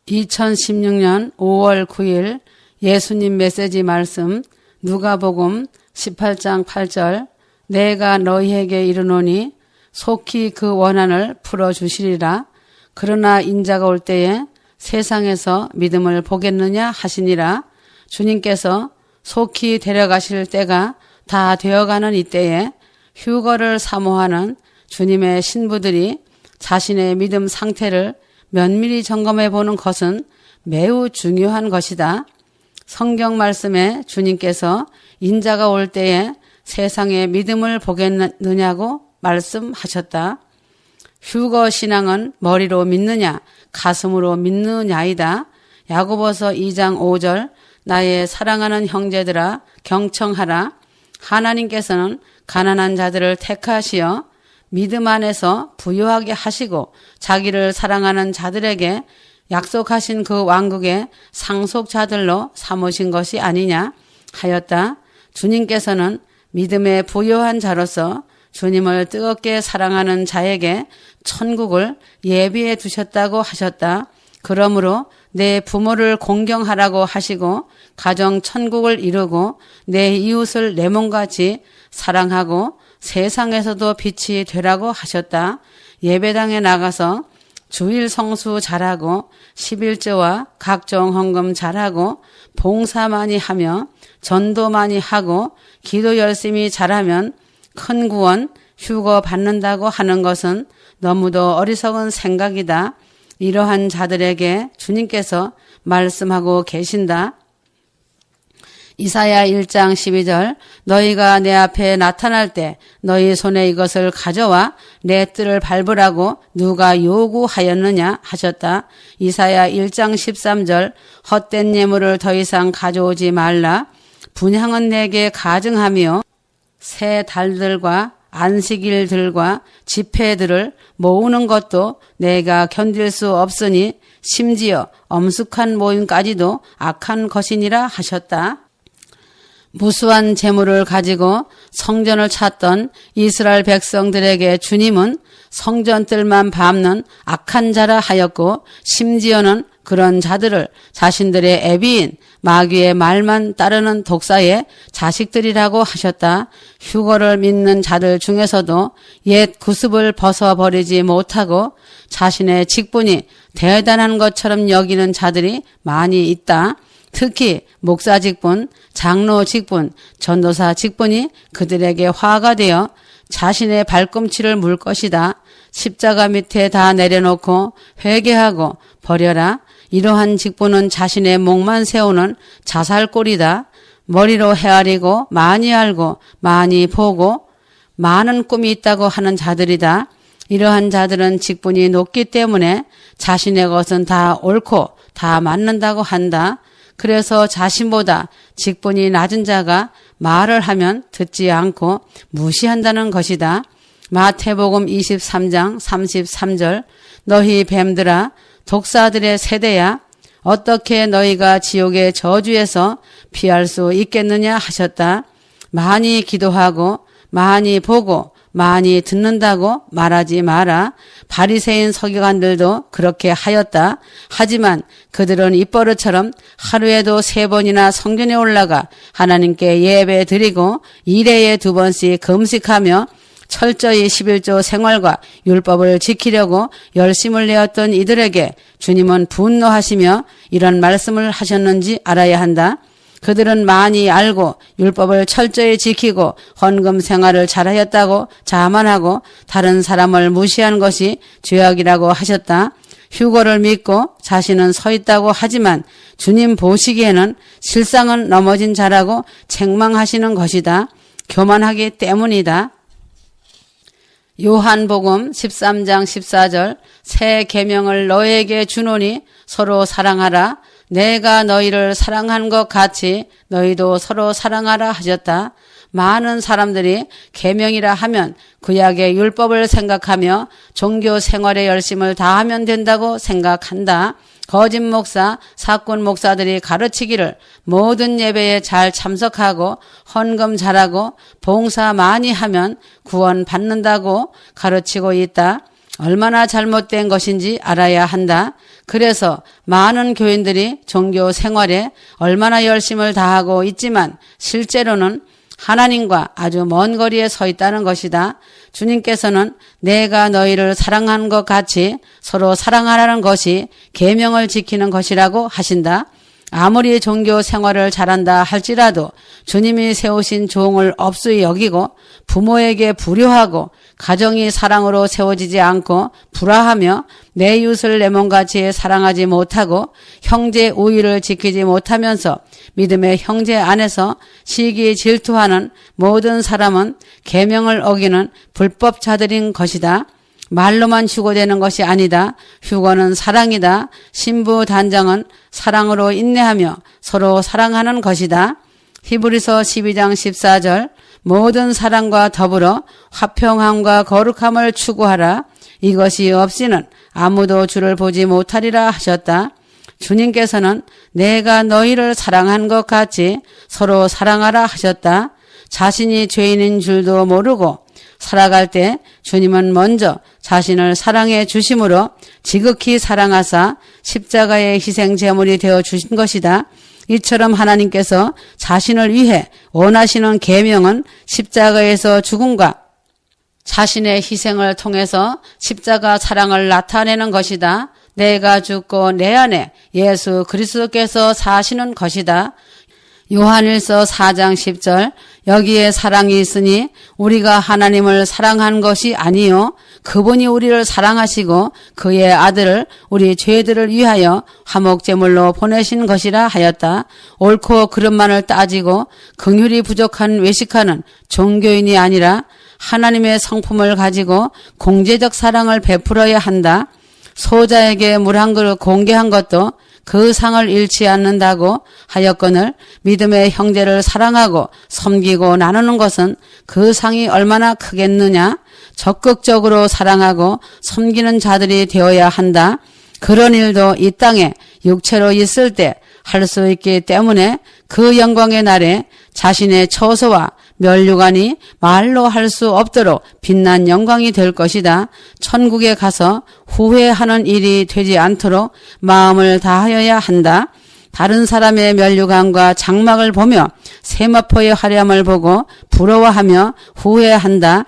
2016년 5월 9일 예수님 메시지 말씀 누가복음 18장 8절 내가 너희에게 이르노니 속히 그 원한을 풀어주시리라. 그러나 인자가 올 때에 세상에서 믿음을 보겠느냐 하시니라. 주님께서 속히 데려가실 때가 다 되어가는 이때에 휴거를 사모하는 주님의 신부들이 자신의 믿음 상태를 면밀히 점검해 보는 것은 매우 중요한 것이다. 성경 말씀에 주님께서 인자가 올 때에 세상의 믿음을 보겠느냐고 말씀하셨다. 휴거 신앙은 머리로 믿느냐 가슴으로 믿느냐이다. 야고보서 2장 5절 나의 사랑하는 형제들아 경청하라. 하나님께서는 가난한 자들을 택하시어 믿음 안에서 부유하게 하시고 자기를 사랑하는 자들에게 약속하신 그 왕국의 상속자들로 삼으신 것이 아니냐 하였다. 주님께서는 믿음의 부유한 자로서 주님을 뜨겁게 사랑하는 자에게 천국을 예비해 두셨다고 하셨다. 그러므로 내 부모를 공경하라고 하시고 가정 천국을 이루고 내 이웃을 내 몸같이 사랑하고 세상에서도 빛이 되라고 하셨다. 예배당에 나가서 주일 성수 잘하고 11조와 각종 헌금 잘하고 봉사 많이 하며 전도 많이 하고 기도 열심히 잘하면 큰 구원 휴거 받는다고 하는 것은 너무도 어리석은 생각이다. 이러한 자들에게 주님께서 말씀하고 계신다. 이사야 1장 12절 너희가 내 앞에 나타날 때 너희 손에 이것을 가져와 내 뜰을 밟으라고 누가 요구하였느냐 하셨다. 이사야 1장 13절 헛된 예물을 더 이상 가져오지 말라. 분향은 내게 가증하며 새 달들과 안식일들과 집회들을 모으는 것도 내가 견딜 수 없으니 심지어 엄숙한 모임까지도 악한 것이니라 하셨다. 무수한 재물을 가지고 성전을 찾던 이스라엘 백성들에게 주님은 성전뜰만 밟는 악한 자라 하였고 심지어는 그런 자들을 자신들의 애비인 마귀의 말만 따르는 독사의 자식들이라고 하셨다. 휴거를 믿는 자들 중에서도 옛 구습을 벗어버리지 못하고 자신의 직분이 대단한 것처럼 여기는 자들이 많이 있다. 특히 목사 직분, 장로 직분, 전도사 직분이 그들에게 화가 되어 자신의 발꿈치를 물 것이다. 십자가 밑에 다 내려놓고 회개하고 버려라. 이러한 직분은 자신의 목만 세우는 자살골이다. 머리로 헤아리고 많이 알고 많이 보고 많은 꿈이 있다고 하는 자들이다. 이러한 자들은 직분이 높기 때문에 자신의 것은 다 옳고 다 맞는다고 한다. 그래서 자신보다 직분이 낮은 자가 말을 하면 듣지 않고 무시한다는 것이다. 마태복음 23장 33절 너희 뱀들아 독사들의 세대야 어떻게 너희가 지옥의 저주에서 피할 수 있겠느냐 하셨다. 많이 기도하고 많이 보고 많이 듣는다고 말하지 마라. 바리새인 서기관들도 그렇게 하였다. 하지만 그들은 입버릇처럼 하루에도 3번이나 성전에 올라가 하나님께 예배 드리고 1회에 2번씩 금식하며 철저히 11조 생활과 율법을 지키려고 열심을 내었던 이들에게 주님은 분노하시며 이런 말씀을 하셨는지 알아야 한다. 그들은 많이 알고 율법을 철저히 지키고 헌금 생활을 잘하였다고 자만하고 다른 사람을 무시한 것이 죄악이라고 하셨다. 휴거를 믿고 자신은 서 있다고 하지만 주님 보시기에는 실상은 넘어진 자라고 책망하시는 것이다. 교만하기 때문이다. 요한복음 13장 14절 새 계명을 너에게 주노니 서로 사랑하라. 내가 너희를 사랑한 것 같이 너희도 서로 사랑하라 하셨다. 많은 사람들이 계명이라 하면 구약의 율법을 생각하며 종교 생활의 열심을 다하면 된다고 생각한다. 거짓 목사, 사꾼 목사들이 가르치기를 모든 예배에 잘 참석하고 헌금 잘하고 봉사 많이 하면 구원 받는다고 가르치고 있다. 얼마나 잘못된 것인지 알아야 한다. 그래서 많은 교인들이 종교 생활에 얼마나 열심을 다하고 있지만 실제로는 하나님과 아주 먼 거리에 서 있다는 것이다. 주님께서는 내가 너희를 사랑한 것 같이 서로 사랑하라는 것이 계명을 지키는 것이라고 하신다. 아무리 종교 생활을 잘한다 할지라도 주님이 세우신 종을 업수히 여기고 부모에게 불효하고 가정이 사랑으로 세워지지 않고 불화하며 내 이웃을 내 몸같이 사랑하지 못하고 형제 우위를 지키지 못하면서 믿음의 형제 안에서 시기 질투하는 모든 사람은 계명을 어기는 불법자들인 것이다. 말로만 휴거되는 것이 아니다. 휴거는 사랑이다. 신부 단장은 사랑으로 인내하며 서로 사랑하는 것이다. 히브리서 12장 14절 모든 사랑과 더불어 화평함과 거룩함을 추구하라. 이것이 없이는 아무도 주를 보지 못하리라 하셨다. 주님께서는 내가 너희를 사랑한 것 같이 서로 사랑하라 하셨다. 자신이 죄인인 줄도 모르고 살아갈 때 주님은 먼저 자신을 사랑해 주심으로 지극히 사랑하사 십자가의 희생 제물이 되어 주신 것이다. 이처럼 하나님께서 자신을 위해 원하시는 계명은 십자가에서 죽음과 자신의 희생을 통해서 십자가 사랑을 나타내는 것이다. 내가 죽고 내 안에 예수 그리스도께서 사시는 것이다. 요한일서 4장 10절 여기에 사랑이 있으니 우리가 하나님을 사랑한 것이 아니요 그분이 우리를 사랑하시고 그의 아들을 우리 죄들을 위하여 화목제물로 보내신 것이라 하였다. 옳고 그름만을 따지고 긍휼이 부족한 외식하는 종교인이 아니라 하나님의 성품을 가지고 공제적 사랑을 베풀어야 한다. 소자에게 물 한 그릇 공개한 것도 그 상을 잃지 않는다고 하였거늘 믿음의 형제를 사랑하고 섬기고 나누는 것은 그 상이 얼마나 크겠느냐. 적극적으로 사랑하고 섬기는 자들이 되어야 한다. 그런 일도 이 땅에 육체로 있을 때 할 수 있기 때문에 그 영광의 날에 자신의 처소와 멸류관이 말로 할 수 없도록 빛난 영광이 될 것이다. 천국에 가서 후회하는 일이 되지 않도록 마음을 다하여야 한다. 다른 사람의 멸류관과 장막을 보며 세마포의 화려함을 보고 부러워하며 후회한다.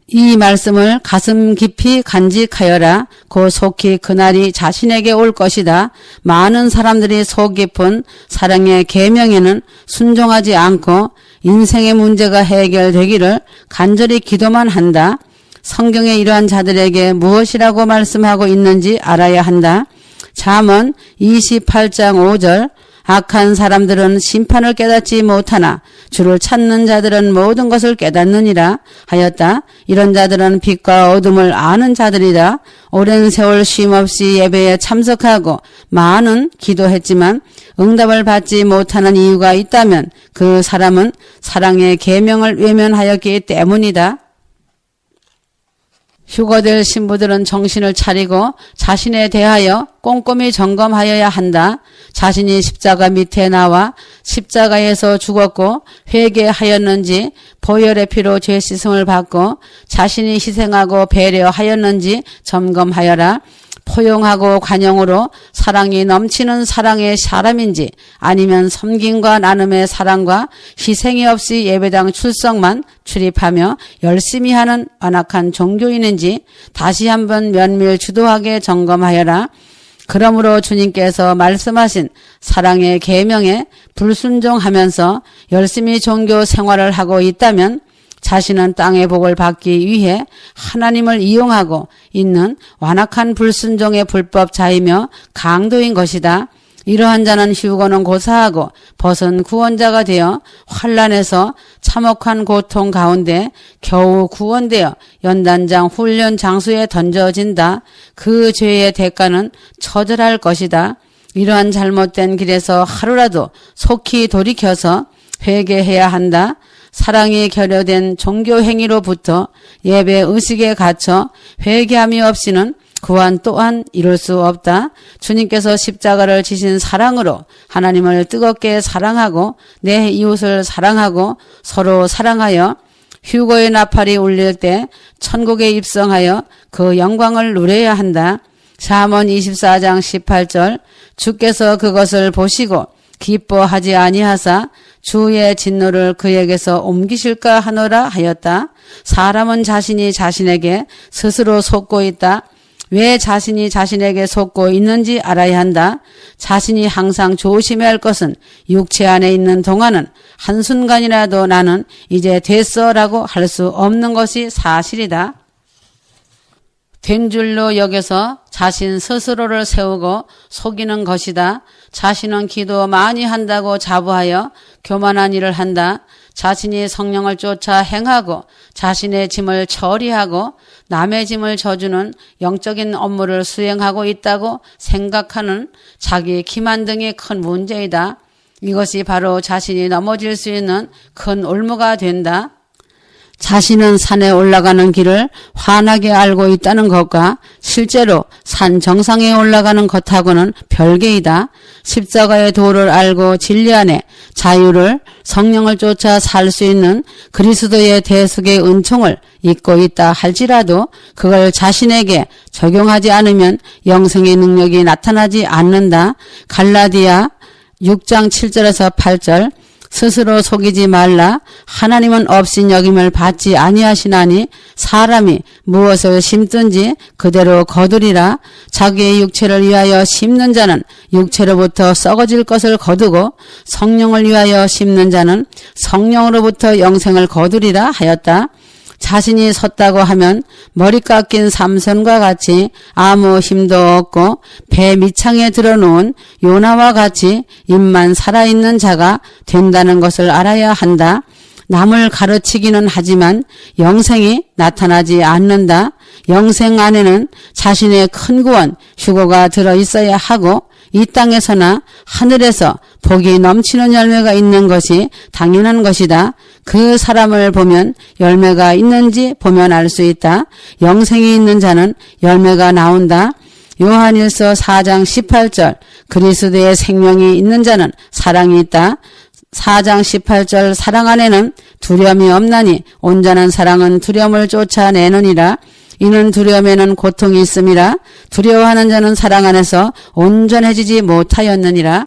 이 말씀을 가슴 깊이 간직하여라. 곧 속히 그날이 자신에게 올 것이다. 많은 사람들이 속 깊은 사랑의 계명에는 순종하지 않고 인생의 문제가 해결되기를 간절히 기도만 한다. 성경에 이러한 자들에게 무엇이라고 말씀하고 있는지 알아야 한다. 잠언 28장 5절 악한 사람들은 심판을 깨닫지 못하나 주를 찾는 자들은 모든 것을 깨닫느니라 하였다. 이런 자들은 빛과 어둠을 아는 자들이다. 오랜 세월 쉼없이 예배에 참석하고 많은 기도했지만 응답을 받지 못하는 이유가 있다면 그 사람은 사랑의 계명을 외면하였기 때문이다. 휴거될 신부들은 정신을 차리고 자신에 대하여 꼼꼼히 점검하여야 한다. 자신이 십자가 밑에 나와 십자가에서 죽었고 회개하였는지 보혈의 피로 죄 씻음을 받고 자신이 희생하고 배려하였는지 점검하여라. 포용하고 관용으로 사랑이 넘치는 사랑의 사람인지 아니면 섬김과 나눔의 사랑과 희생이 없이 예배당 출석만 출입하며 열심히 하는 완악한 종교인인지 다시 한번 면밀주도하게 점검하여라. 그러므로 주님께서 말씀하신 사랑의 계명에 불순종하면서 열심히 종교 생활을 하고 있다면 자신은 땅의 복을 받기 위해 하나님을 이용하고 있는 완악한 불순종의 불법자이며 강도인 것이다. 이러한 자는 휴거는 고사하고 벗은 구원자가 되어 환난에서 참혹한 고통 가운데 겨우 구원되어 연단장 훈련 장소에 던져진다. 그 죄의 대가는 처절할 것이다. 이러한 잘못된 길에서 하루라도 속히 돌이켜서 회개해야 한다. 사랑이 결여된 종교 행위로부터 예배 의식에 갇혀 회개함이 없이는 구원 또한 이룰 수 없다. 주님께서 십자가를 지신 사랑으로 하나님을 뜨겁게 사랑하고 내 이웃을 사랑하고 서로 사랑하여 휴거의 나팔이 울릴 때 천국에 입성하여 그 영광을 누려야 한다. 잠언 24장 18절 주께서 그것을 보시고 기뻐하지 아니하사 주의 진노를 그에게서 옮기실까 하노라 하였다. 사람은 자신이 자신에게 스스로 속고 있다. 왜 자신이 자신에게 속고 있는지 알아야 한다. 자신이 항상 조심해야 할 것은 육체 안에 있는 동안은 한순간이라도 나는 이제 됐어 라고 할 수 없는 것이 사실이다. 된 줄로 여겨서 자신 스스로를 세우고 속이는 것이다. 자신은 기도 많이 한다고 자부하여 교만한 일을 한다. 자신이 성령을 쫓아 행하고 자신의 짐을 처리하고 남의 짐을 져주는 영적인 업무를 수행하고 있다고 생각하는 자기 기만 등이 큰 문제이다. 이것이 바로 자신이 넘어질 수 있는 큰 올무가 된다. 자신은 산에 올라가는 길을 환하게 알고 있다는 것과 실제로 산 정상에 올라가는 것하고는 별개이다. 십자가의 도를 알고 진리 안에 자유를 성령을 쫓아 살 수 있는 그리스도의 대속의 은총을 잊고 있다 할지라도 그걸 자신에게 적용하지 않으면 영생의 능력이 나타나지 않는다. 갈라디아 6장 7절에서 8절 스스로 속이지 말라. 하나님은 없인 여김을 받지 아니하시나니 사람이 무엇을 심든지 그대로 거두리라. 자기의 육체를 위하여 심는 자는 육체로부터 썩어질 것을 거두고 성령을 위하여 심는 자는 성령으로부터 영생을 거두리라 하였다. 자신이 섰다고 하면 머리 깎인 삼손과 같이 아무 힘도 없고 배 밑창에 들어놓은 요나와 같이 입만 살아있는 자가 된다는 것을 알아야 한다. 남을 가르치기는 하지만 영생이 나타나지 않는다. 영생 안에는 자신의 큰 구원, 휴거가 들어있어야 하고 이 땅에서나 하늘에서 복이 넘치는 열매가 있는 것이 당연한 것이다. 그 사람을 보면 열매가 있는지 보면 알 수 있다. 영생이 있는 자는 열매가 나온다. 요한일서 4장 18절 그리스도의 생명이 있는 자는 사랑이 있다. 4장 18절 사랑 안에는 두려움이 없나니 온전한 사랑은 두려움을 쫓아내느니라. 이는 두려움에는 고통이 있음이라. 두려워하는 자는 사랑 안에서 온전해지지 못하였느니라.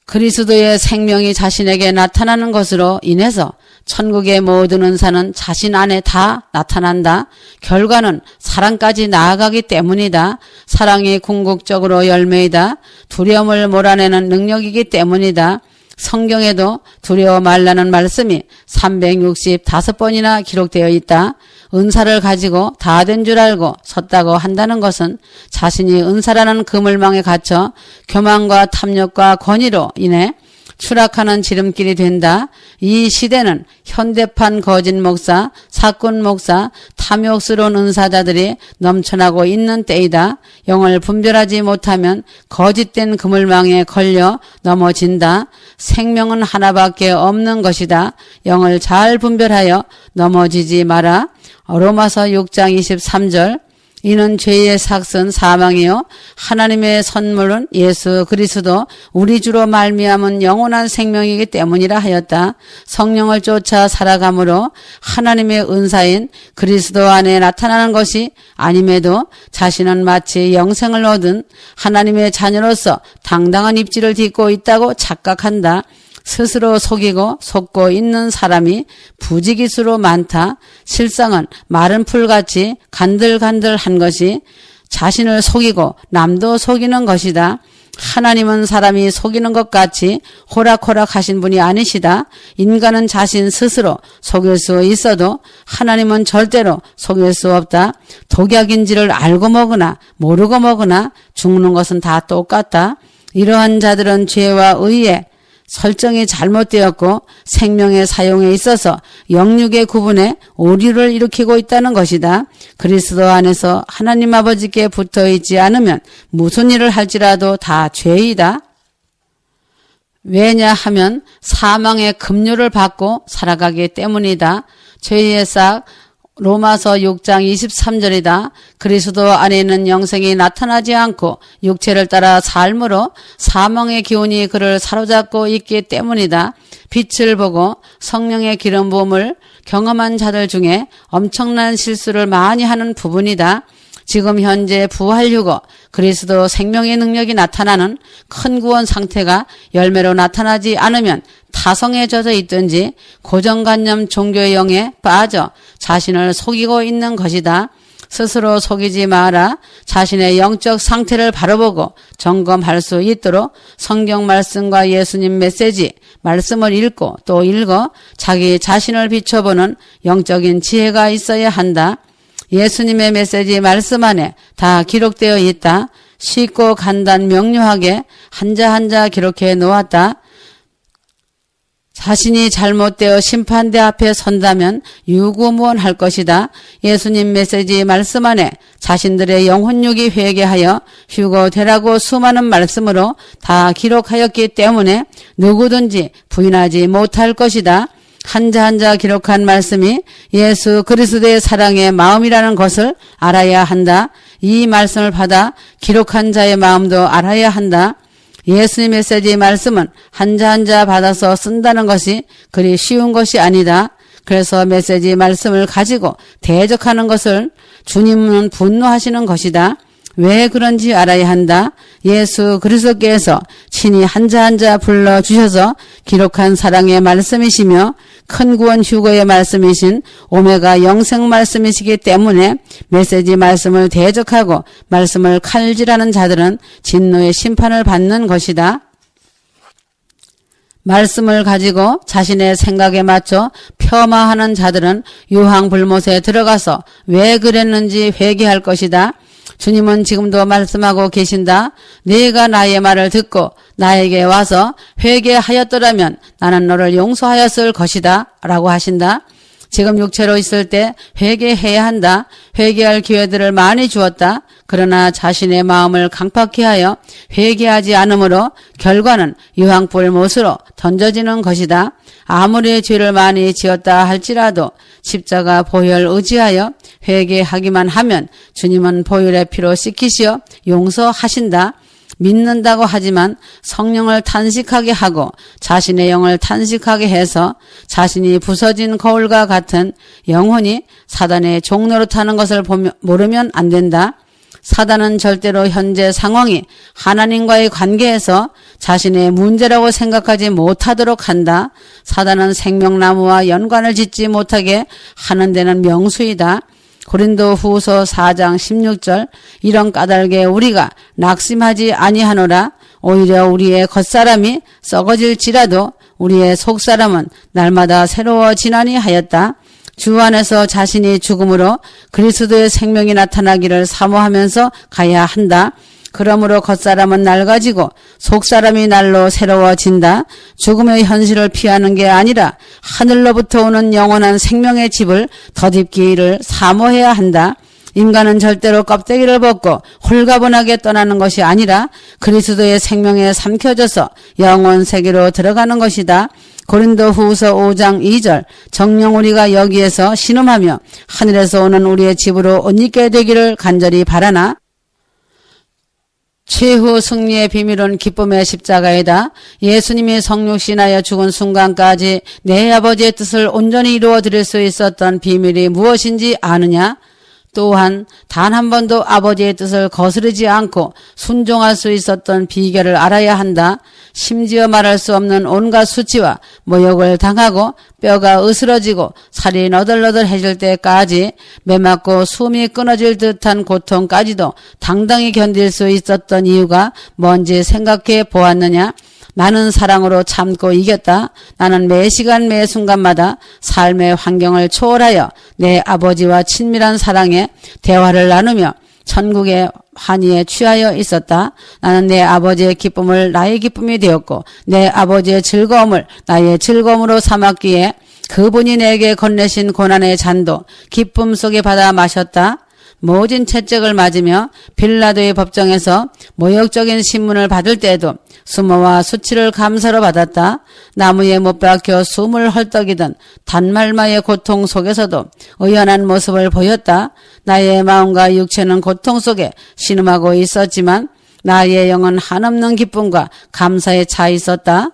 그리스도의 생명이 자신에게 나타나는 것으로 인해서 천국의 모든 은사는 자신 안에 다 나타난다. 결과는 사랑까지 나아가기 때문이다. 사랑이 궁극적으로 열매이다. 두려움을 몰아내는 능력이기 때문이다. 성경에도 두려워 말라는 말씀이 365번이나 기록되어 있다. 은사를 가지고 다 된 줄 알고 섰다고 한다는 것은 자신이 은사라는 그물망에 갇혀 교만과 탐욕과 권위로 인해 추락하는 지름길이 된다. 이 시대는 현대판 거짓 목사, 사꾼 목사, 탐욕스러운 은사자들이 넘쳐나고 있는 때이다. 영을 분별하지 못하면 거짓된 그물망에 걸려 넘어진다. 생명은 하나밖에 없는 것이다. 영을 잘 분별하여 넘어지지 마라. 로마서 6장 23절 이는 죄의 삭은 사망이요 하나님의 선물은 예수 그리스도 우리 주로 말미암은 영원한 생명이기 때문이라 하였다. 성령을 쫓아 살아감으로 하나님의 은사인 그리스도 안에 나타나는 것이 아님에도 자신은 마치 영생을 얻은 하나님의 자녀로서 당당한 입지를 딛고 있다고 착각한다. 스스로 속이고 속고 있는 사람이 부지기수로 많다. 실상은 마른 풀같이 간들간들한 것이 자신을 속이고 남도 속이는 것이다. 하나님은 사람이 속이는 것 같이 호락호락 하신 분이 아니시다. 인간은 자신 스스로 속일 수 있어도 하나님은 절대로 속일 수 없다. 독약인지를 알고 먹으나 모르고 먹으나 죽는 것은 다 똑같다. 이러한 자들은 죄와 의에 설정이 잘못되었고 생명의 사용에 있어서 영육의 구분에 오류를 일으키고 있다는 것이다. 그리스도 안에서 하나님 아버지께 붙어있지 않으면 무슨 일을 할지라도 다 죄이다. 왜냐하면 사망의 급료를 받고 살아가기 때문이다. 죄의 싹 로마서 6장 23절이다. 그리스도 안에 있는 영생이 나타나지 않고 육체를 따라 삶으로 사망의 기운이 그를 사로잡고 있기 때문이다. 빛을 보고 성령의 기름 부음을 경험한 자들 중에 엄청난 실수를 많이 하는 부분이다. 지금 현재 부활유고 그리스도 생명의 능력이 나타나는 큰 구원 상태가 열매로 나타나지 않으면 타성에 젖어 있든지 고정관념 종교의 영에 빠져 자신을 속이고 있는 것이다. 스스로 속이지 마라. 자신의 영적 상태를 바라보고 점검할 수 있도록 성경 말씀과 예수님 메시지, 말씀을 읽고 또 읽어 자기 자신을 비춰보는 영적인 지혜가 있어야 한다. 예수님의 메시지 말씀 안에 다 기록되어 있다. 쉽고 간단 명료하게 한자 한자 기록해 놓았다. 자신이 잘못되어 심판대 앞에 선다면 유구무원할 것이다. 예수님 메시지 말씀 안에 자신들의 영혼육이 회개하여 휴거되라고 수많은 말씀으로 다 기록하였기 때문에 누구든지 부인하지 못할 것이다. 한자 한자 기록한 말씀이 예수 그리스도의 사랑의 마음이라는 것을 알아야 한다. 이 말씀을 받아 기록한 자의 마음도 알아야 한다. 예수님 메시지 말씀은 한자 한자 받아서 쓴다는 것이 그리 쉬운 것이 아니다. 그래서 메시지 말씀을 가지고 대적하는 것을 주님은 분노하시는 것이다. 왜 그런지 알아야 한다. 예수 그리스도께서 친히 한자 한자 불러주셔서 기록한 사랑의 말씀이시며 큰 구원 휴거의 말씀이신 오메가 영생 말씀이시기 때문에 메시지 말씀을 대적하고 말씀을 칼질하는 자들은 진노의 심판을 받는 것이다. 말씀을 가지고 자신의 생각에 맞춰 폄하하는 자들은 유황불못에 들어가서 왜 그랬는지 회개할 것이다. 주님은 지금도 말씀하고 계신다. 네가 나의 말을 듣고 나에게 와서 회개하였더라면 나는 너를 용서하였을 것이다 라고 하신다. 지금 육체로 있을 때 회개해야 한다. 회개할 기회들을 많이 주었다. 그러나 자신의 마음을 강팍히 하여 회개하지 않으므로 결과는 유황불 못으로 던져지는 것이다. 아무리 죄를 많이 지었다 할지라도 십자가 보혈 의지하여 회개하기만 하면 주님은 보혈의 피로 씻기시어 용서하신다. 믿는다고 하지만 성령을 탄식하게 하고 자신의 영을 탄식하게 해서 자신이 부서진 거울과 같은 영혼이 사단의 종로로 타는 것을 모르면 안 된다. 사단은 절대로 현재 상황이 하나님과의 관계에서 자신의 문제라고 생각하지 못하도록 한다. 사단은 생명나무와 연관을 짓지 못하게 하는 데는 명수이다. 고린도 후서 4장 16절 이런 까닭에 우리가 낙심하지 아니하노라. 오히려 우리의 겉사람이 썩어질지라도 우리의 속사람은 날마다 새로워지나니 하였다. 주 안에서 자신이 죽음으로 그리스도의 생명이 나타나기를 사모하면서 가야 한다. 그러므로 겉사람은 낡아지고 속사람이 날로 새로워진다. 죽음의 현실을 피하는 게 아니라 하늘로부터 오는 영원한 생명의 집을 덧입기를 사모해야 한다. 인간은 절대로 껍데기를 벗고 홀가분하게 떠나는 것이 아니라 그리스도의 생명에 삼켜져서 영원 세계로 들어가는 것이다. 고린도 후서 5장 2절 정녕 우리가 여기에서 신음하며 하늘에서 오는 우리의 집으로 옷 입게 되기를 간절히 바라나. 최후 승리의 비밀은 기쁨의 십자가이다. 예수님이 성육신하여 죽은 순간까지 내 아버지의 뜻을 온전히 이루어 드릴 수 있었던 비밀이 무엇인지 아느냐? 또한 단 한 번도 아버지의 뜻을 거스르지 않고 순종할 수 있었던 비결을 알아야 한다. 심지어 말할 수 없는 온갖 수치와 모욕을 당하고 뼈가 으스러지고 살이 너덜너덜해질 때까지 매맞고 숨이 끊어질 듯한 고통까지도 당당히 견딜 수 있었던 이유가 뭔지 생각해 보았느냐? 나는 사랑으로 참고 이겼다. 나는 매 시간 매 순간마다 삶의 환경을 초월하여 내 아버지와 친밀한 사랑에 대화를 나누며 천국의 환희에 취하여 있었다. 나는 내 아버지의 기쁨을 나의 기쁨이 되었고 내 아버지의 즐거움을 나의 즐거움으로 삼았기에 그분이 내게 건네신 고난의 잔도 기쁨 속에 받아 마셨다. 모진 채찍을 맞으며 빌라도의 법정에서 모욕적인 신문을 받을 때에도 수모와 수치를 감사로 받았다. 나무에 못 박혀 숨을 헐떡이던 단말마의 고통 속에서도 의연한 모습을 보였다. 나의 마음과 육체는 고통 속에 신음하고 있었지만 나의 영은 한없는 기쁨과 감사에 차 있었다.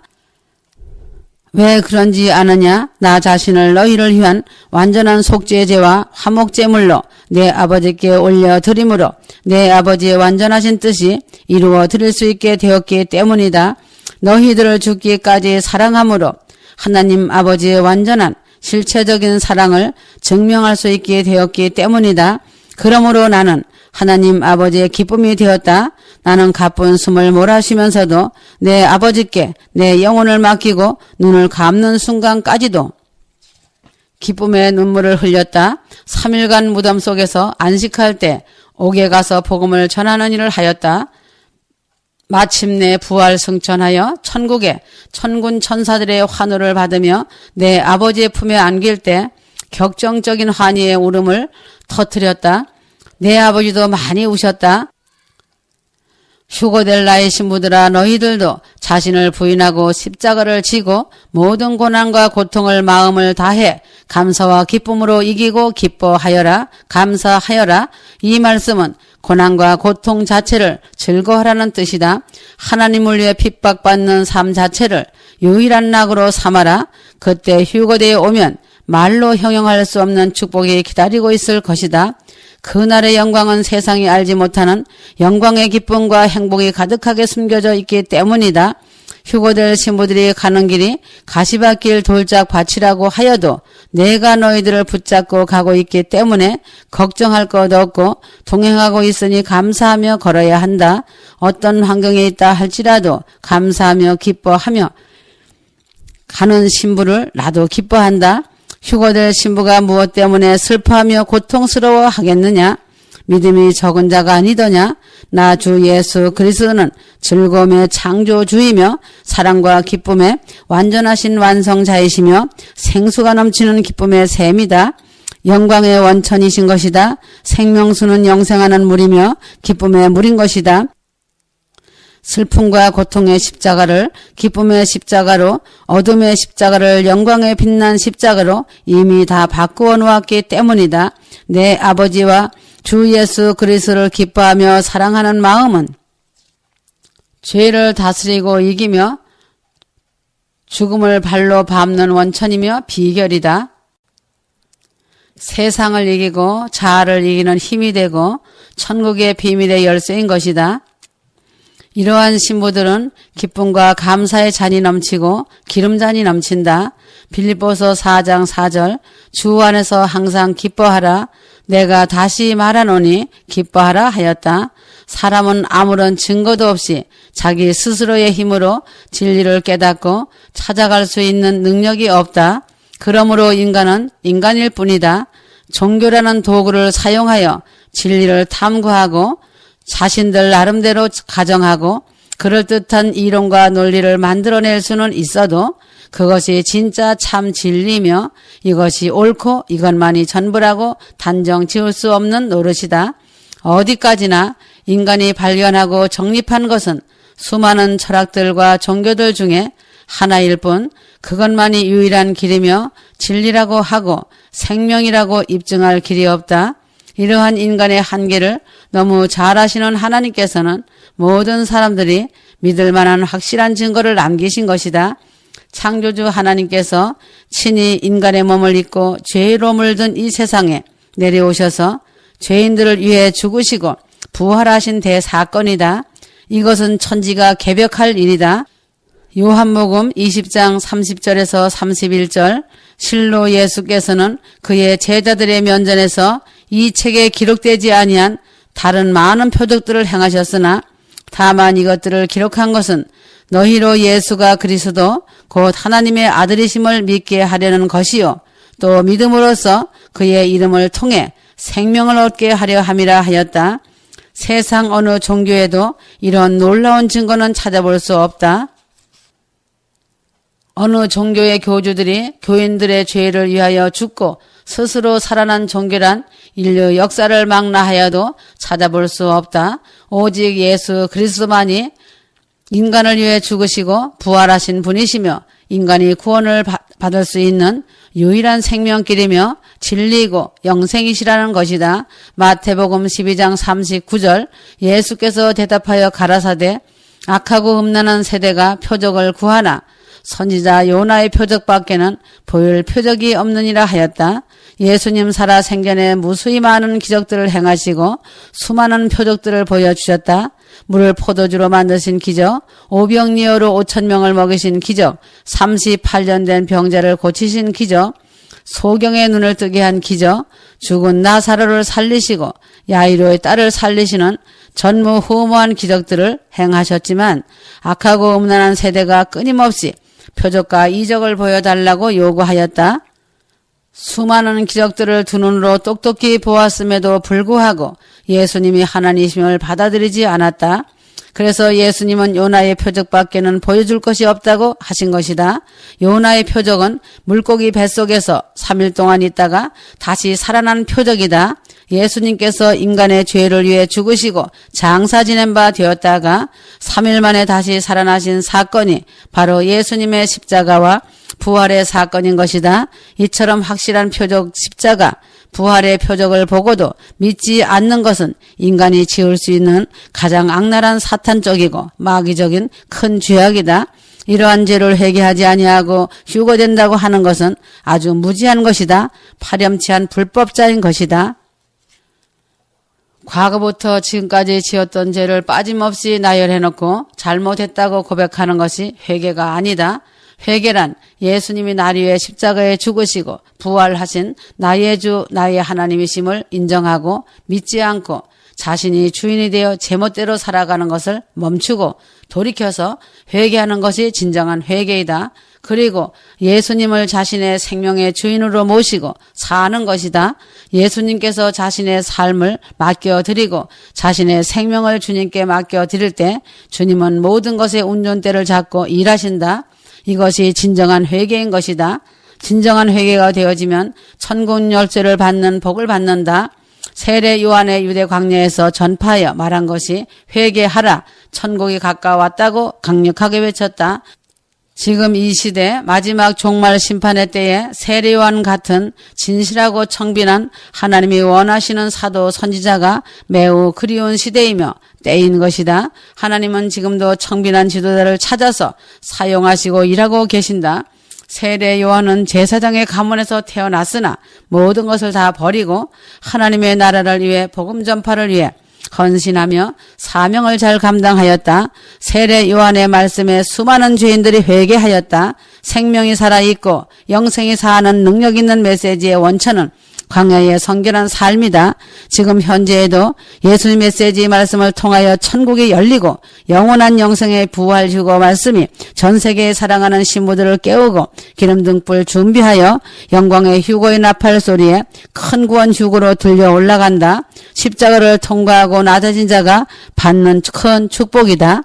왜 그런지 아느냐? 나 자신을 너희를 위한 완전한 속죄제와 화목제물로 내 아버지께 올려드림으로 내 아버지의 완전하신 뜻이 이루어 드릴 수 있게 되었기 때문이다. 너희들을 죽기까지 사랑함으로 하나님 아버지의 완전한 실체적인 사랑을 증명할 수 있게 되었기 때문이다. 그러므로 나는 하나님 아버지의 기쁨이 되었다. 나는 가쁜 숨을 몰아쉬면서도 내 아버지께 내 영혼을 맡기고 눈을 감는 순간까지도 기쁨의 눈물을 흘렸다. 3일간 무덤 속에서 안식할 때 옥에 가서 복음을 전하는 일을 하였다. 마침내 부활 승천하여 천국의 천군 천사들의 환호를 받으며 내 아버지의 품에 안길 때 격정적인 환희의 울음을 터뜨렸다. 내 아버지도 많이 우셨다. 휴거될 나의 신부들아, 너희들도 자신을 부인하고 십자가를 지고 모든 고난과 고통을 마음을 다해 감사와 기쁨으로 이기고 기뻐하여라. 감사하여라. 이 말씀은 고난과 고통 자체를 즐거워하라는 뜻이다. 하나님을 위해 핍박받는 삶 자체를 유일한 낙으로 삼아라. 그때 휴거대에 오면 말로 형용할 수 없는 축복이 기다리고 있을 것이다. 그날의 영광은 세상이 알지 못하는 영광의 기쁨과 행복이 가득하게 숨겨져 있기 때문이다. 휴거될 신부들이 가는 길이 가시밭길 돌짝밭이라고 하여도 내가 너희들을 붙잡고 가고 있기 때문에 걱정할 것 없고 동행하고 있으니 감사하며 걸어야 한다. 어떤 환경에 있다 할지라도 감사하며 기뻐하며 가는 신부를 나도 기뻐한다. 휴거될 신부가 무엇 때문에 슬퍼하며 고통스러워 하겠느냐? 믿음이 적은 자가 아니더냐? 나 주 예수 그리스도는 즐거움의 창조주이며 사랑과 기쁨의 완전하신 완성자이시며 생수가 넘치는 기쁨의 샘이다. 영광의 원천이신 것이다. 생명수는 영생하는 물이며 기쁨의 물인 것이다. 슬픔과 고통의 십자가를 기쁨의 십자가로, 어둠의 십자가를 영광의 빛난 십자가로 이미 다 바꾸어 놓았기 때문이다. 내 아버지와 주 예수 그리스도를 기뻐하며 사랑하는 마음은 죄를 다스리고 이기며 죽음을 발로 밟는 원천이며 비결이다. 세상을 이기고 자아를 이기는 힘이 되고 천국의 비밀의 열쇠인 것이다. 이러한 신부들은 기쁨과 감사의 잔이 넘치고 기름잔이 넘친다. 빌립보서 4장 4절 주 안에서 항상 기뻐하라. 내가 다시 말하노니 기뻐하라 하였다. 사람은 아무런 증거도 없이 자기 스스로의 힘으로 진리를 깨닫고 찾아갈 수 있는 능력이 없다. 그러므로 인간은 인간일 뿐이다. 종교라는 도구를 사용하여 진리를 탐구하고 자신들 나름대로 가정하고 그럴듯한 이론과 논리를 만들어낼 수는 있어도 그것이 진짜 참 진리며 이것이 옳고 이것만이 전부라고 단정 지을 수 없는 노릇이다. 어디까지나 인간이 발견하고 정립한 것은 수많은 철학들과 종교들 중에 하나일 뿐 그것만이 유일한 길이며 진리라고 하고 생명이라고 입증할 길이 없다. 이러한 인간의 한계를 너무 잘 아시는 하나님께서는 모든 사람들이 믿을 만한 확실한 증거를 남기신 것이다. 창조주 하나님께서 친히 인간의 몸을 입고 죄로 물든 이 세상에 내려오셔서 죄인들을 위해 죽으시고 부활하신 대사건이다. 이것은 천지가 개벽할 일이다. 요한복음 20장 30절에서 31절 실로 예수께서는 그의 제자들의 면전에서 이 책에 기록되지 아니한 다른 많은 표적들을 행하셨으나 다만 이것들을 기록한 것은 너희로 예수가 그리스도 곧 하나님의 아들이심을 믿게 하려는 것이요 또 믿음으로써 그의 이름을 통해 생명을 얻게 하려 함이라 하였다. 세상 어느 종교에도 이런 놀라운 증거는 찾아볼 수 없다. 어느 종교의 교주들이 교인들의 죄를 위하여 죽고 스스로 살아난 종교란 인류 역사를 망라하여도 찾아볼 수 없다. 오직 예수 그리스도만이 인간을 위해 죽으시고 부활하신 분이시며 인간이 구원을 받을 수 있는 유일한 생명길이며 진리이고 영생이시라는 것이다. 마태복음 12장 39절 예수께서 대답하여 가라사대 악하고 음란한 세대가 표적을 구하나 선지자 요나의 표적밖에는 보일 표적이 없느니라 하였다. 예수님 살아 생전에 무수히 많은 기적들을 행하시고 수많은 표적들을 보여주셨다. 물을 포도주로 만드신 기적, 오병이어로 5,000명을 먹이신 기적, 38년 된 병자를 고치신 기적, 소경의 눈을 뜨게 한 기적, 죽은 나사로를 살리시고 야이로의 딸을 살리시는 전무후무한 기적들을 행하셨지만 악하고 음란한 세대가 끊임없이 표적과 이적을 보여달라고 요구하였다. 수많은 기적들을 두 눈으로 똑똑히 보았음에도 불구하고 예수님이 하나님이심을 받아들이지 않았다. 그래서 예수님은 요나의 표적밖에는 보여줄 것이 없다고 하신 것이다. 요나의 표적은 물고기 뱃속에서 3일 동안 있다가 다시 살아난 표적이다. 예수님께서 인간의 죄를 위해 죽으시고 장사 지낸 바 되었다가 3일 만에 다시 살아나신 사건이 바로 예수님의 십자가와 부활의 사건인 것이다. 이처럼 확실한 표적 십자가, 부활의 표적을 보고도 믿지 않는 것은 인간이 지을 수 있는 가장 악랄한 사탄적이고 마귀적인 큰 죄악이다. 이러한 죄를 회개하지 아니하고 휴거된다고 하는 것은 아주 무지한 것이다. 파렴치한 불법자인 것이다. 과거부터 지금까지 지었던 죄를 빠짐없이 나열해놓고 잘못했다고 고백하는 것이 회개가 아니다. 회개란 예수님이 나를 위해 십자가에 죽으시고 부활하신 나의 주 나의 하나님이심을 인정하고 믿지 않고 자신이 주인이 되어 제멋대로 살아가는 것을 멈추고 돌이켜서 회개하는 것이 진정한 회개이다. 그리고 예수님을 자신의 생명의 주인으로 모시고 사는 것이다. 예수님께서 자신의 삶을 맡겨드리고 자신의 생명을 주님께 맡겨드릴 때 주님은 모든 것의 운전대를 잡고 일하신다. 이것이 진정한 회개인 것이다. 진정한 회개가 되어지면 천국 열쇠를 받는 복을 받는다. 세례 요한의 유대 광야에서 전파하여 말한 것이 회개하라, 천국이 가까웠다고 강력하게 외쳤다. 지금 이 시대 마지막 종말 심판의 때에 세례 요한 같은 진실하고 청빈한 하나님이 원하시는 사도 선지자가 매우 그리운 시대이며 때인 것이다. 하나님은 지금도 청빈한 지도자를 찾아서 사용하시고 일하고 계신다. 세례 요한은 제사장의 가문에서 태어났으나 모든 것을 다 버리고 하나님의 나라를 위해 복음 전파를 위해 헌신하며 사명을 잘 감당하였다. 세례 요한의 말씀에 수많은 죄인들이 회개하였다. 생명이 살아있고 영생이 사는 능력 있는 메시지의 원천은 광야의 성결한 삶이다. 지금 현재에도 예수님 메시지 말씀을 통하여 천국이 열리고 영원한 영생의 부활 휴거 말씀이 전 세계에 사랑하는 신부들을 깨우고 기름 등불 준비하여 영광의 휴거의 나팔 소리에 큰 구원 휴거로 들려 올라간다. 십자가를 통과하고 낮아진 자가 받는 큰 축복이다.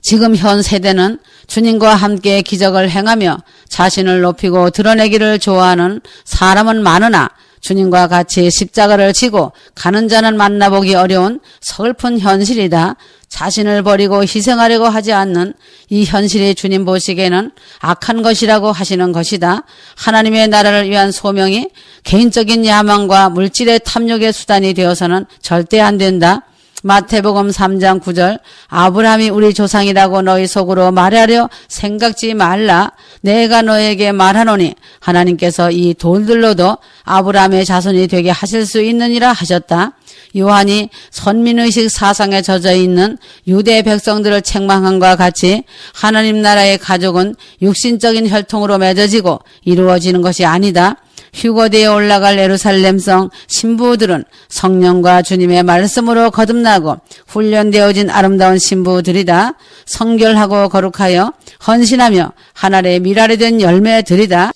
지금 현 세대는 주님과 함께 기적을 행하며 자신을 높이고 드러내기를 좋아하는 사람은 많으나 주님과 같이 십자가를 지고 가는 자는 만나보기 어려운 서글픈 현실이다. 자신을 버리고 희생하려고 하지 않는 이 현실이 주님 보시기에는 악한 것이라고 하시는 것이다. 하나님의 나라를 위한 소명이 개인적인 야망과 물질의 탐욕의 수단이 되어서는 절대 안 된다. 마태복음 3장 9절 아브라함이 우리 조상이라고 너희 속으로 말하려 생각지 말라. 내가 너에게 말하노니 하나님께서 이 돌들로도 아브라함의 자손이 되게 하실 수 있느니라 하셨다. 요한이 선민의식 사상에 젖어 있는 유대 백성들을 책망함과 같이 하나님 나라의 가족은 육신적인 혈통으로 맺어지고 이루어지는 것이 아니다. 휴거되어 올라갈 예루살렘성 신부들은 성령과 주님의 말씀으로 거듭나고 훈련되어진 아름다운 신부들이다. 성결하고 거룩하여 헌신하며 하늘의 미랄이 된 열매들이다.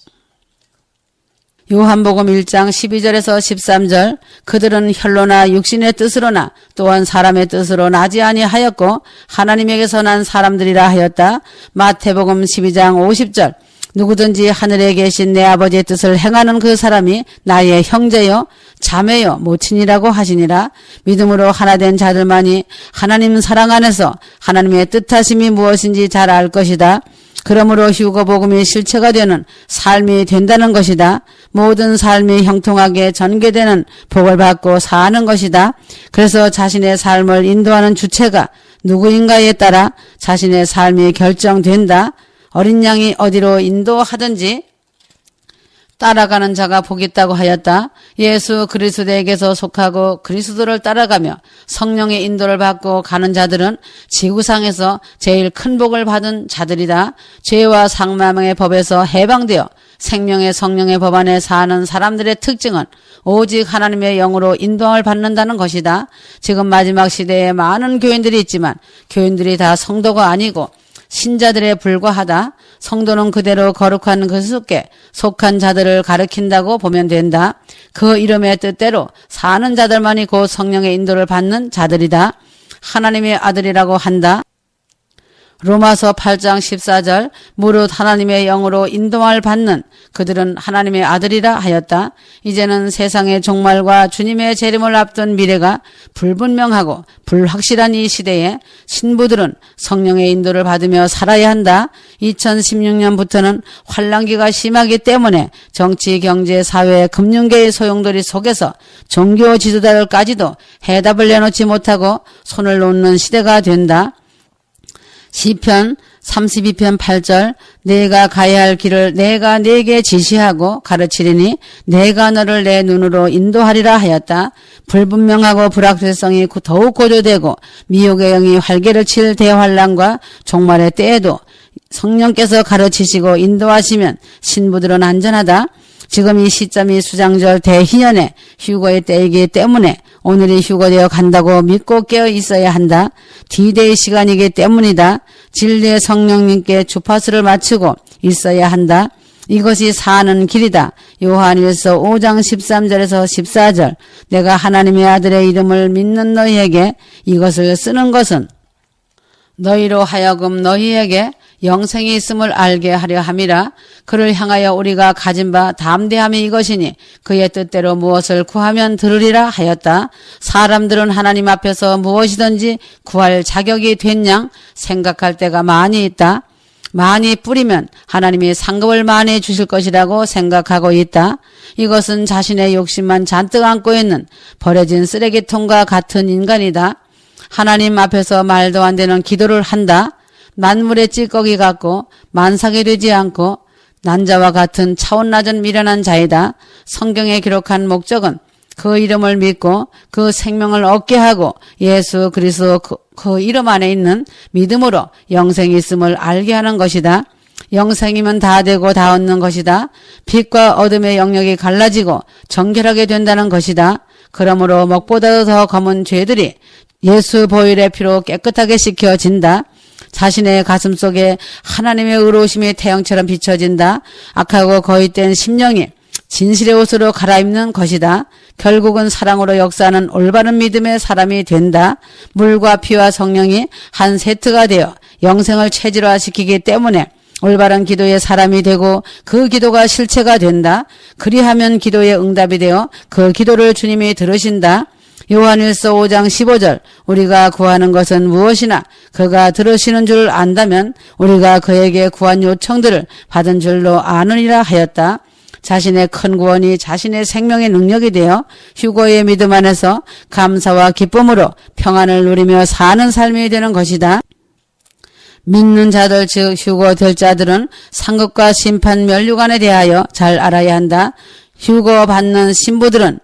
요한복음 1장 12절에서 13절 그들은 혈로나 육신의 뜻으로나 또한 사람의 뜻으로 나지 아니하였고 하나님에게서 난 사람들이라 하였다. 마태복음 12장 50절 누구든지 하늘에 계신 내 아버지의 뜻을 행하는 그 사람이 나의 형제요 자매요 모친이라고 하시니라. 믿음으로 하나 된 자들만이 하나님 사랑 안에서 하나님의 뜻하심이 무엇인지 잘 알 것이다. 그러므로 휴거 복음이 실체가 되는 삶이 된다는 것이다. 모든 삶이 형통하게 전개되는 복을 받고 사는 것이다. 그래서 자신의 삶을 인도하는 주체가 누구인가에 따라 자신의 삶이 결정된다. 어린 양이 어디로 인도하든지 따라가는 자가 복이 있다고 하였다. 예수 그리스도에게서 속하고 그리스도를 따라가며 성령의 인도를 받고 가는 자들은 지구상에서 제일 큰 복을 받은 자들이다. 죄와 사망의 법에서 해방되어 생명의 성령의 법 안에 사는 사람들의 특징은 오직 하나님의 영으로 인도함을 받는다는 것이다. 지금 마지막 시대에 많은 교인들이 있지만 교인들이 다 성도가 아니고 신자들에 불과하다. 성도는 그대로 거룩한 그리스도께 속한 자들을 가리킨다고 보면 된다. 그 이름의 뜻대로 사는 자들만이 곧 성령의 인도를 받는 자들이다. 하나님의 아들이라고 한다. 로마서 8장 14절 무릇 하나님의 영으로 인도함을 받는 그들은 하나님의 아들이라 하였다. 이제는 세상의 종말과 주님의 재림을 앞둔 미래가 불분명하고 불확실한 이 시대에 신부들은 성령의 인도를 받으며 살아야 한다. 2016년부터는 환란기가 심하기 때문에 정치, 경제, 사회, 금융계의 소용돌이 속에서 종교 지도자들까지도 해답을 내놓지 못하고 손을 놓는 시대가 된다. 시편 32편 8절 내가 가야 할 길을 내가 네게 지시하고 가르치리니 내가 너를 내 눈으로 인도하리라 하였다. 불분명하고 불확실성이 더욱 고조되고 미혹의 영이 활개를 칠 대환란과 종말의 때에도 성령께서 가르치시고 인도하시면 신부들은 안전하다. 지금 이 시점이 수장절 대희년의 휴거의 때이기 때문에 오늘이 휴거되어 간다고 믿고 깨어 있어야 한다. D-Day 시간이기 때문이다. 진리의 성령님께 주파수를 맞추고 있어야 한다. 이것이 사는 길이다. 요한일서 5장 13절에서 14절 내가 하나님의 아들의 이름을 믿는 너희에게 이것을 쓰는 것은 너희로 하여금 너희에게 영생이 있음을 알게 하려 함이라. 그를 향하여 우리가 가진 바 담대함이 이것이니 그의 뜻대로 무엇을 구하면 들으리라 하였다. 사람들은 하나님 앞에서 무엇이든지 구할 자격이 됐냐 생각할 때가 많이 있다. 많이 뿌리면 하나님이 상급을 많이 주실 것이라고 생각하고 있다. 이것은 자신의 욕심만 잔뜩 안고 있는 버려진 쓰레기통과 같은 인간이다. 하나님 앞에서 말도 안 되는 기도를 한다. 만물의 찌꺼기 같고 만삭이 되지 않고 난자와 같은 차원 낮은 미련한 자이다. 성경에 기록한 목적은 그 이름을 믿고 그 생명을 얻게 하고 예수 그리스도 그 이름 안에 있는 믿음으로 영생이 있음을 알게 하는 것이다. 영생이면 다 되고 다 얻는 것이다. 빛과 어둠의 영역이 갈라지고 정결하게 된다는 것이다. 그러므로 먹보다도 더 검은 죄들이 예수 보혈의 피로 깨끗하게 씻겨진다. 자신의 가슴 속에 하나님의 의로우심이 태양처럼 비춰진다. 악하고 거짓된 심령이 진실의 옷으로 갈아입는 것이다. 결국은 사랑으로 역사하는 올바른 믿음의 사람이 된다. 물과 피와 성령이 한 세트가 되어 영생을 체질화시키기 때문에 올바른 기도의 사람이 되고 그 기도가 실체가 된다. 그리하면 기도의 응답이 되어 그 기도를 주님이 들으신다. 요한일서 5장 15절 우리가 구하는 것은 무엇이나 그가 들으시는 줄 안다면 우리가 그에게 구한 요청들을 받은 줄로 아느니라 하였다. 자신의 큰 구원이 자신의 생명의 능력이 되어 휴거의 믿음 안에서 감사와 기쁨으로 평안을 누리며 사는 삶이 되는 것이다. 믿는 자들 즉 휴거될 자들은 상급과 심판 면류관에 대하여 잘 알아야 한다. 휴거 받는 신부들은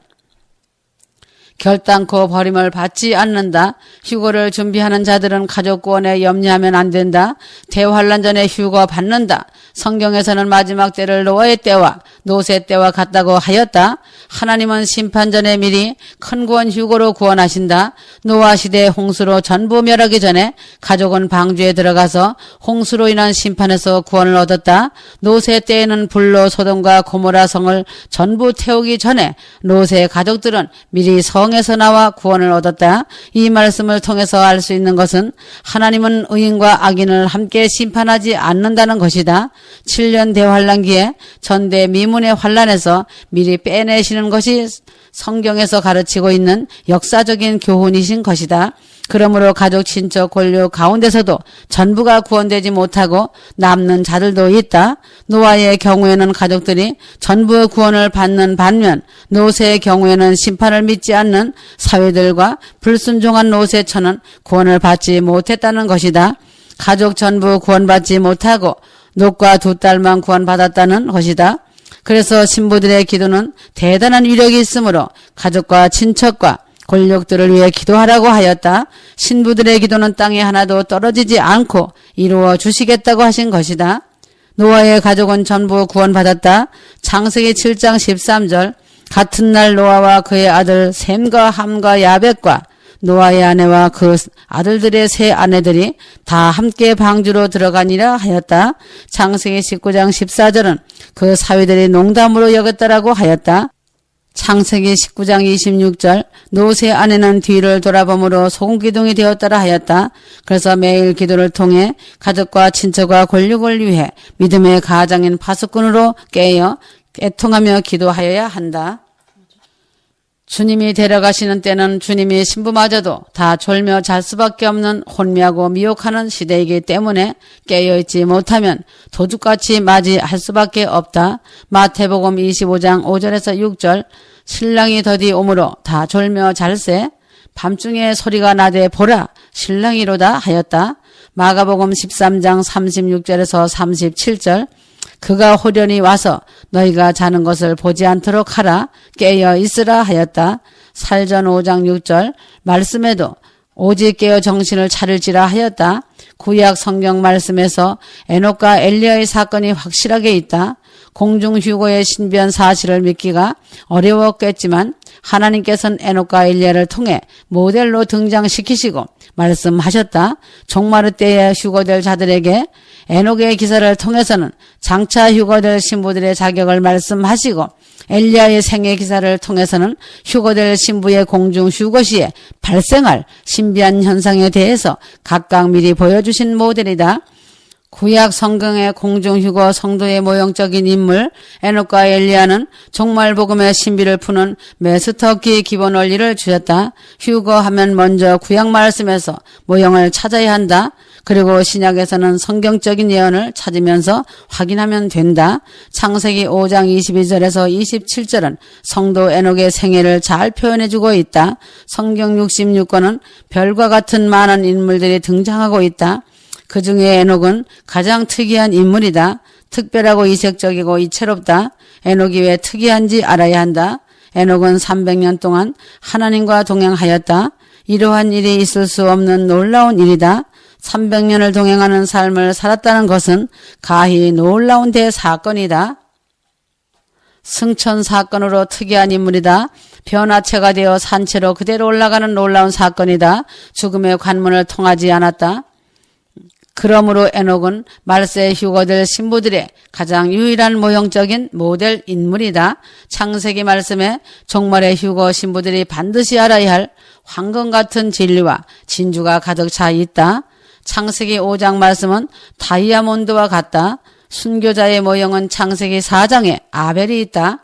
결단코 버림을 받지 않는다. 휴거를 준비하는 자들은 가족 구원에 염려하면 안 된다. 대환란 전에 휴거 받는다. 성경에서는 마지막 때를 노아의 때와 노새 때와 같다고 하였다. 하나님은 심판 전에 미리 큰 구원 휴거로 구원하신다. 노아 시대 홍수로 전부 멸하기 전에 가족은 방주에 들어가서 홍수로 인한 심판에서 구원을 얻었다. 노새 때에는 불로 소돔과 고모라 성을 전부 태우기 전에 노새 가족들은 미리 성에 통해서 나와 구원을 얻었다. 이 말씀을 통해서 알 수 있는 것은 하나님은 의인과 악인을 함께 심판하지 않는다는 것이다. 7년 대환란기에 전대 미문의 환란에서 미리 빼내시는 것이 성경에서 가르치고 있는 역사적인 교훈이신 것이다. 그러므로 가족, 친척, 권력 가운데서도 전부가 구원되지 못하고 남는 자들도 있다. 노아의 경우에는 가족들이 전부 구원을 받는 반면 노새의 경우에는 심판을 믿지 않는 사회들과 불순종한 노새처는 구원을 받지 못했다는 것이다. 가족 전부 구원받지 못하고 놋과 두 딸만 구원받았다는 것이다. 그래서 신부들의 기도는 대단한 위력이 있으므로 가족과 친척과 권력들을 위해 기도하라고 하였다. 신부들의 기도는 땅에 하나도 떨어지지 않고 이루어 주시겠다고 하신 것이다. 노아의 가족은 전부 구원받았다. 창세기 7장 13절 같은 날 노아와 그의 아들 셈과 함과 야벳과 노아의 아내와 그 아들들의 세 아내들이 다 함께 방주로 들어가니라 하였다. 창세기 19장 14절은 그 사위들이 농담으로 여겼다라고 하였다. 창세기 19장 26절 노새 아내는 뒤를 돌아봄으로 소금기둥이 되었다라 하였다. 그래서 매일 기도를 통해 가족과 친척과 권력을 위해 믿음의 가장인 파수꾼으로 깨어 애통하며 기도하여야 한다. 주님이 데려가시는 때는 주님이 신부마저도 다 졸며 잘 수밖에 없는 혼미하고 미혹하는 시대이기 때문에 깨어있지 못하면 도둑같이 맞이할 수밖에 없다. 마태복음 25장 5절에서 6절 신랑이 더디 오므로 다 졸며 잘세 밤중에 소리가 나되 보라 신랑이로다 하였다. 마가복음 13장 36절에서 37절 그가 호련히 와서 너희가 자는 것을 보지 않도록 하라 깨어 있으라 하였다. 살전 5장 6절 말씀에도 오직 깨어 정신을 차릴지라 하였다. 구약 성경 말씀에서 에녹과 엘리야의 사건이 확실하게 있다. 공중휴거의 신비한 사실을 믿기가 어려웠겠지만 하나님께서는 에녹과 엘리야를 통해 모델로 등장시키시고 말씀하셨다. 종말의 때에 휴거될 자들에게 에녹의 기사를 통해서는 장차 휴거될 신부들의 자격을 말씀하시고 엘리야의 생애 기사를 통해서는 휴거될 신부의 공중 휴거 시에 발생할 신비한 현상에 대해서 각각 미리 보여주신 모델이다. 구약 성경의 공중휴거 성도의 모형적인 인물 에녹과 엘리야는 종말복음의 신비를 푸는 메스터키 기본 원리를 주셨다. 휴거하면 먼저 구약 말씀에서 모형을 찾아야 한다. 그리고 신약에서는 성경적인 예언을 찾으면서 확인하면 된다. 창세기 5장 22절에서 27절은 성도 에녹의 생애를 잘 표현해주고 있다. 성경 66권은 별과 같은 많은 인물들이 등장하고 있다. 그 중에 에녹은 가장 특이한 인물이다. 특별하고 이색적이고 이채롭다. 에녹이 왜 특이한지 알아야 한다. 에녹은 300년 동안 하나님과 동행하였다. 이러한 일이 있을 수 없는 놀라운 일이다. 300년을 동행하는 삶을 살았다는 것은 가히 놀라운 대사건이다. 승천 사건으로 특이한 인물이다. 변화체가 되어 산채로 그대로 올라가는 놀라운 사건이다. 죽음의 관문을 통하지 않았다. 그러므로 에녹은 말세에 휴거될 신부들의 가장 유일한 모형적인 모델 인물이다. 창세기 말씀에 종말의 휴거 신부들이 반드시 알아야 할 황금 같은 진리와 진주가 가득 차 있다. 창세기 5장 말씀은 다이아몬드와 같다. 순교자의 모형은 창세기 4장에 아벨이 있다.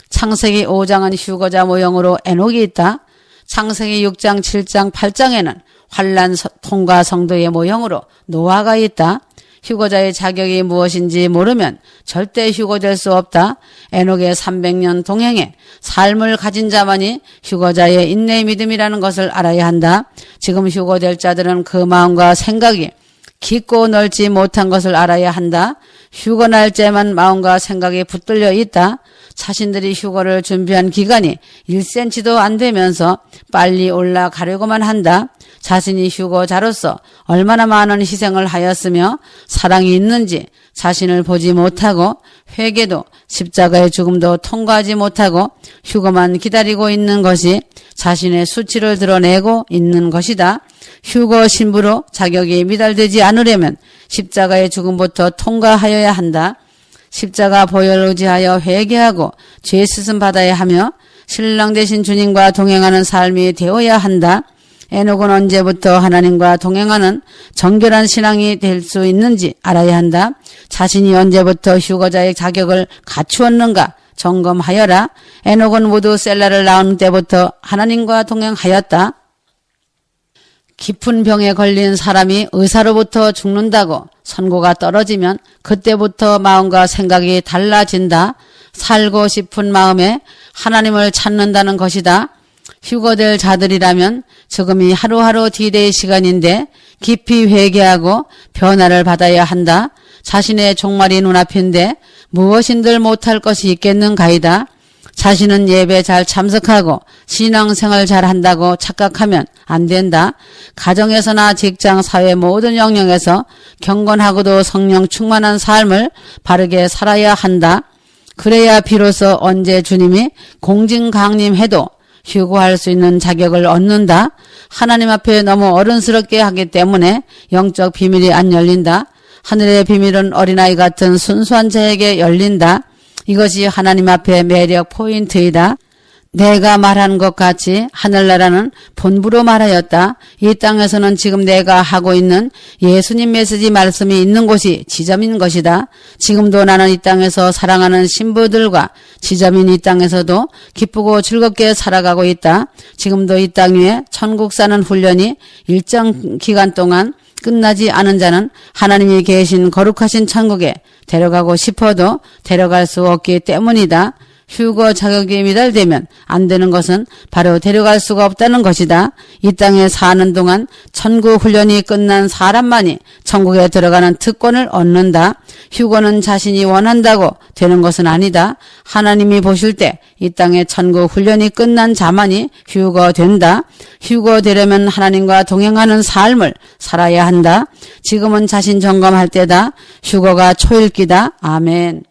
창세기 5장은 휴거자 모형으로 에녹이 있다. 창세기 6장, 7장, 8장에는 환란 통과 성도의 모형으로 노아가 있다. 휴거자의 자격이 무엇인지 모르면 절대 휴거될 수 없다. 에녹의 300년 동행에 삶을 가진 자만이 휴거자의 인내의 믿음이라는 것을 알아야 한다. 지금 휴거될 자들은 그 마음과 생각이 깊고 넓지 못한 것을 알아야 한다. 휴거 날짜에만 마음과 생각이 붙들려 있다. 자신들이 휴거를 준비한 기간이 1cm도 안 되면서 빨리 올라가려고만 한다. 자신이 휴거자로서 얼마나 많은 희생을 하였으며 사랑이 있는지 자신을 보지 못하고 회개도 십자가의 죽음도 통과하지 못하고 휴거만 기다리고 있는 것이 자신의 수치를 드러내고 있는 것이다. 휴거 신부로 자격이 미달되지 않으려면 십자가의 죽음부터 통과하여야 한다. 십자가 보혈을 의지하여 회개하고 죄 씻음 받아야 하며 신랑 되신 주님과 동행하는 삶이 되어야 한다. 에녹은 언제부터 하나님과 동행하는 정결한 신앙이 될 수 있는지 알아야 한다. 자신이 언제부터 휴거자의 자격을 갖추었는가 점검하여라. 에녹은 모두 셀라를 낳은 때부터 하나님과 동행하였다. 깊은 병에 걸린 사람이 의사로부터 죽는다고 선고가 떨어지면 그때부터 마음과 생각이 달라진다. 살고 싶은 마음에 하나님을 찾는다는 것이다. 휴거될 자들이라면 지금이 하루하루 디데이 시간인데 깊이 회개하고 변화를 받아야 한다. 자신의 종말이 눈앞인데 무엇인들 못할 것이 있겠는가이다. 자신은 예배 잘 참석하고 신앙생활 잘 한다고 착각하면 안 된다. 가정에서나 직장, 사회 모든 영역에서 경건하고도 성령 충만한 삶을 바르게 살아야 한다. 그래야 비로소 언제 주님이 공진강림해도 휴거할 수 있는 자격을 얻는다. 하나님 앞에 너무 어른스럽게 하기 때문에 영적 비밀이 안 열린다. 하늘의 비밀은 어린아이 같은 순수한 자에게 열린다. 이것이 하나님 앞의 매력 포인트이다. 내가 말한 것 같이 하늘나라는 본부로 말하였다. 이 땅에서는 지금 내가 하고 있는 예수님 메시지 말씀이 있는 곳이 지점인 것이다. 지금도 나는 이 땅에서 사랑하는 신부들과 지점인 이 땅에서도 기쁘고 즐겁게 살아가고 있다. 지금도 이 땅 위에 천국 사는 훈련이 일정 기간 동안 끝나지 않은 자는 하나님이 계신 거룩하신 천국에 데려가고 싶어도 데려갈 수 없기 때문이다. 휴거 자격이 미달되면 안 되는 것은 바로 데려갈 수가 없다는 것이다. 이 땅에 사는 동안 천국 훈련이 끝난 사람만이 천국에 들어가는 특권을 얻는다. 휴거는 자신이 원한다고 되는 것은 아니다. 하나님이 보실 때 이 땅에 천국 훈련이 끝난 자만이 휴거된다. 휴거되려면 하나님과 동행하는 삶을 살아야 한다. 지금은 자신 점검할 때다. 휴거가 초읽기다. 아멘.